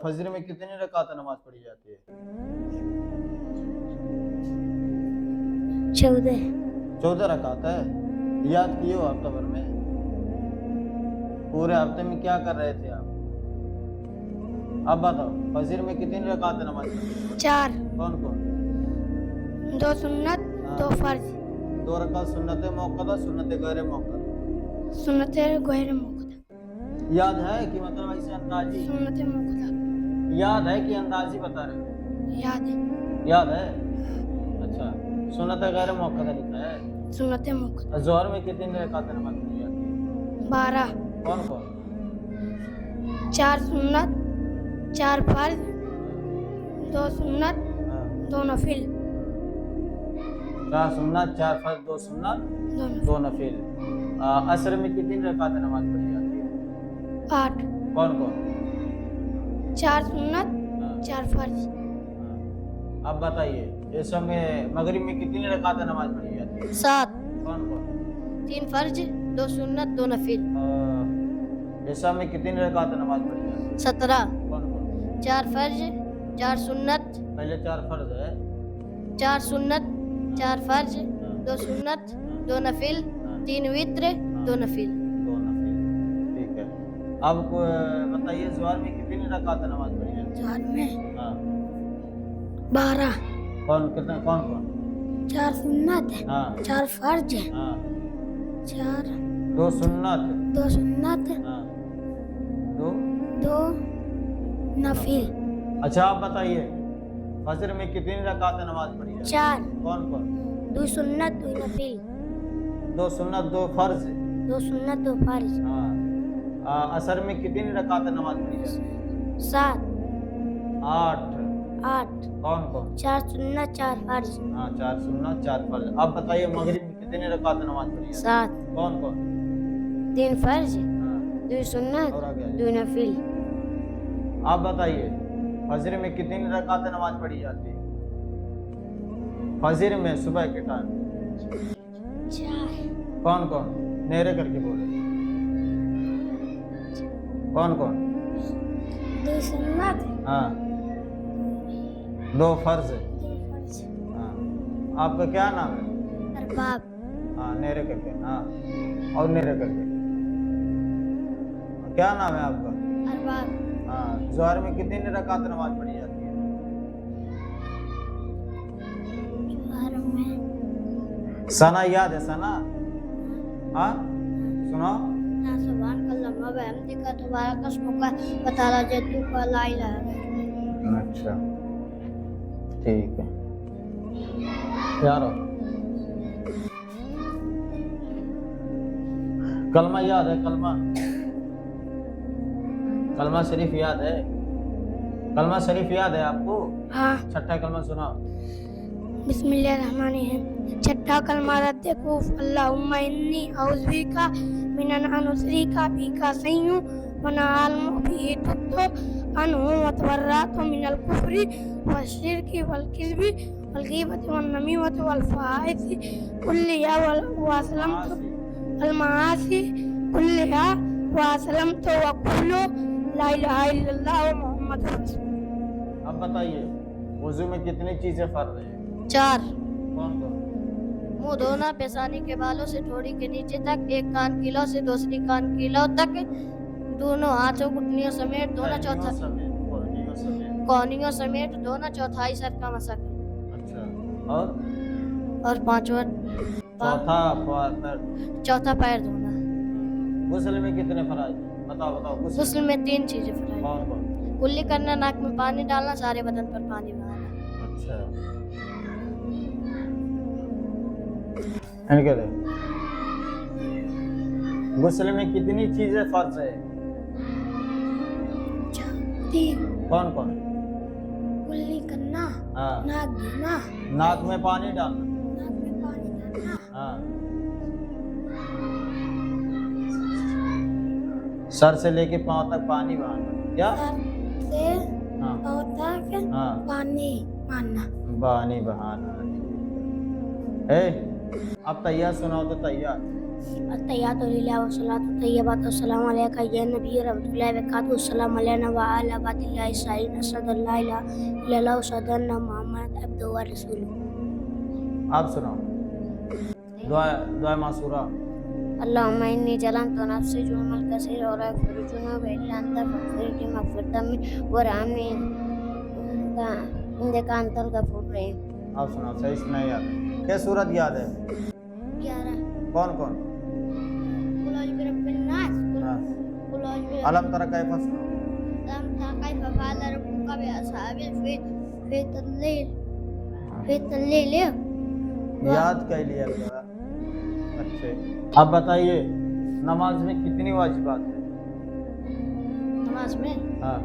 फजर में कितनी रकात नमाज पढ़ी जाती है? 14 रकात है। याद किए हो हफ्ता भर में? पूरे हफ्ते में क्या कर रहे थे आप? अब बताओ, फजर में कितनी रकात नमाज पढ़ी? 4। कौन कौन? 2 सुन्नत, 2 फर्ज। 2 रकात सुन्नत मौक़दा, सुन्नत गैर मौक़दा। सुन्नत गैर मौक़दा। याद है कि मतलब ऐसे अंदाजी? सुन्नत मौक़दा। याद है कि अंदाजी बता रहे हो? याद है। याद है? अच्छा, सुन्नत गैर मौक़दा लिखा है। सुन्नत मौक़दा। ज़ोहर में कितनी रकात नमाज पढ़ी जाती है? 12। कौन कौन? 4 सुन्नत, 4 फर्ज, 2 सुन्नत, 2 नफिल। 4 सुन्नत, 4 फर्ज, 2 सुन्नत, 2 नफिल। असर में कितनी रकात नमाज पढ़ी जाती है? 8। कौन कौन? 4 सुन्नत, 4 फर्ज। अब बताइए, इस समय मगरिब में कितनी रकात नमाज पढ़ी जाती है? 7। कौन कौन? 3 फर्ज, 2 सुन्नत, 2 नफिल। इस समय कितनी रकात नमाज पढ़ी जाती है? 17। कौन कौन? 4 फर्ज, 4 सुन्नत, पहले 4 फर्ज है। 4 सुन्नत, 4 फर्ज, 2 सुन्नत, 2 नफिल, 3 वित्र, 2 नफिल। 2 नफिल, ठीक है। अब बताइए, ज़ोहर में कितनी रकात नमाज पढ़ी जाती है? ज़ोहर में हाँ, 12। कौन कितना? कौन कौन? 4 सुन्नत, हाँ 4 फर्ज, हाँ, 4 2 सुन्नत, 2 सुन्नत, हाँ 2। 2 नफिल। अच्छा, आप बताइए, फजर में कितनी रकात नमाज पढ़ी जाती है? 4। कौन कौन? 2 सुन्नत, 2 नफिल। 2 सुन्नत, 2 फर्ज। 2 सुन्नत, 2 फर्ज। हाँ। असर में कितनी रकात नमाज पढ़ी जाती है? 7। 8। 8। कौन कौन? 4 सुन्नत, 4 फर्ज। हाँ, 4 सुन्नत, 4 फर्ज। अब बताइए, मगरिब में कितनी रकात नमाज पढ़ी जाती है? 7। कौन कौन? 3 फर्ज, हाँ, 2 सुन्नत, और आगे 2 नफिल। आप बताइए, फजर में कितनी रकात नमाज पढ़ी जाती है? फजर में सुबह के टाइम 4। कौन कौन? नेरे करके बोले। कौन कौन? 2 सुन्नत, हाँ, 2 फर्ज। 2 फर्ज। हाँ, आपका क्या नाम है? अरबाब। हाँ, नेरे करके। हाँ, और नेरे करके। क्या नाम है आपका? अरबाब। हाँ, ज़ोहर में कितनी रकात नमाज पढ़ी जाती है? ज़ोहर में सना याद है? सना? हाँ, सुनो। ना सुभान अल्लाह व बिहम्दिका तबारक अस्मुका व तआला जद्दुका ला इलाहा इल्ला। अच्छा, ठीक है यारो। कलमा याद है? कलमा शरीफ याद है? कलमा शरीफ याद है आपको? हाँ। छठा कलमा सुनाओ। बिस्मिल्लाहिर्रहमानिर्रहीम। छठा कलमा रद्दे कूफ अल्लाहुम्मा इन्नी औज़ु बिका मिनन अनुश्रिका बिका सय्यु व नअलमु बिही तुत्तो अनहु व तबर्रअतु मिनल कुफ्रि वश्शिरकि वल किज़्बि वल गीबति वन नमीमति वल फहाइशि कुल्लिहा व असलमतु वल मआसी कुल्लिहा व असलमतु व कुल्लु ला इलाहा इल्लल्लाह व मुहम्मदुर रसूलुल्लाह। अब बताइए, वुज़ू में कितनी चीजें फर्ज है? 4। कौन कौन? मुंह धोना पेशानी के बालों से ठोड़ी के नीचे तक, एक कान की लौ से दूसरी कान की लौ तक, दोनों हाथों घुटनियों समेत धोना, कोहनियों समेत धोना, चौथाई सर का मसक। अच्छा, और पांचवा चौथा पैर धोना। गुस्ल में कितने फराज? बताओ बताओ। गुस्ल में 3 चीजें फराज। कौन कौन? कुल्ली करना, नाक में पानी डालना, सारे बदन पर पानी बहाना। अच्छा, इनके लिए गुस्ल में कितनी चीजें फर्ज है? 3। कौन कौन? कुल्ली करना, हाँ, नाक धोना, नाक में पानी डालना, नाक में पानी डालना, हाँ, सर से लेके पांव तक पानी बहाना। क्या? से हाँ पाँव तक हाँ, पानी मारना। पानी बहाना। अब तैयार सुनाओ तो तैयार। التحیات للہ والصلاۃ الطیبات والسلام علیک یا نبی رحمۃ اللہ وبرکاتہ السلام علینا وعلی عباد اللہ الصالحین اشہد ان لا الہ الا اللہ واشہد ان محمد عبدہ ورسولہ. آپ سناؤ دعا معصورہ. اللهم إني ظلمت نفسي ظلما كثيرا ولا يغفر الذنوب إلا أنت فاغفر لي مغفرة وارحمني إنك أنت الغفور الرحيم. آپ سناؤ صحیح سے نہیں یاد. کیا صورت یاد ہے؟ 11 کون کون؟ قل أعوذ برب الناس ہاں. قل أعوذ برب علم تر کیف سناؤ. ألم تر كيف فعل ربك بأصحاب الفيل في الليل. یاد کر لیا گیا. اچھے اب بتائیے نماز میں کتنی واجبات ہیں؟ نماز میں ہاں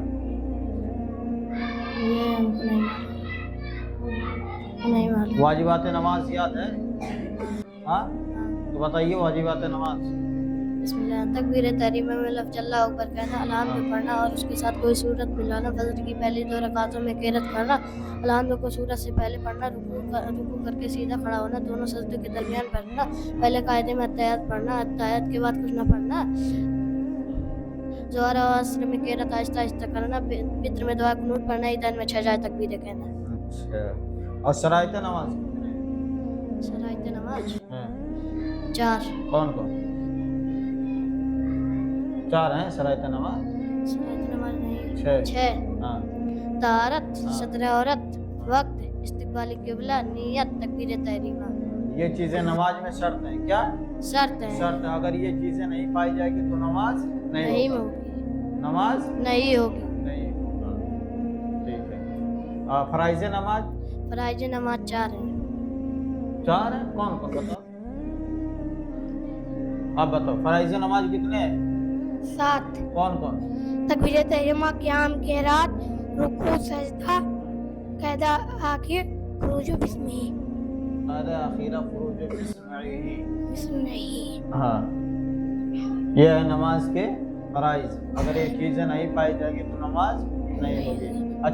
نہیں معلوم. واجبات نماز یاد ہے؟ ہاں تو بتائیے واجبات نماز. بسم اللہ. تکبیر تحریمہ میں لفظ اللہ اکبر کہنا، الحمد پڑھنا اور اس کے ساتھ کوئی صورت ملانا، فجر کی پہلی 2 رکعتوں میں قرات کرنا، الحمد کو صورت سے پہلے پڑھنا، رکوع کر کے سیدھا کھڑا ہونا، دونوں سجدوں کے درمیان پڑھنا، پہلے قاعدے میں التحیات پڑھنا، التحیات کے بعد کچھ نہ پڑھنا، ظہر اور عصر میں قرات آہستہ آہستہ کرنا، فطر میں دعا قنوت پڑھنا، عیدین میں 6 جائے تکبیریں کہنا. اچھا اور شرائط نماز شرائط نماز ہاں 4. کون کون؟ 4 ہیں شرائط نماز. شرائط نماز نہیں 6 6. ہاں طہارت، ستر عورت، وقت، استقبال قبلہ، نیت، تکبیر تحریمہ. یہ چیزیں نماز میں شرط ہیں. کیا شرط ہے شرط ہے؟ اگر یہ چیزیں نہیں پائی جائے گی تو نماز نہیں نہیں ہوگی. ہوگی نماز نہیں ہوگی. نہیں. ہاں ٹھیک ہے. فرائض نماز فرائض نماز 4 ہیں. 4 ہیں. کون کون بتاؤ؟ آپ بتاؤ فرائض نماز کتنے ہیں؟ 7. کون کون؟ تکبیر تحریمہ، قیام کے رات، رکوع، سجدہ، قاعدہ آخر، خروج بسمہ. قاعدہ اخیرہ خروج بسمہ. ہاں یہ ہے نماز کے فرائض. اگر یہ چیزیں نہیں پائی جائے گی تو نماز نہیں ہوگی. اچھا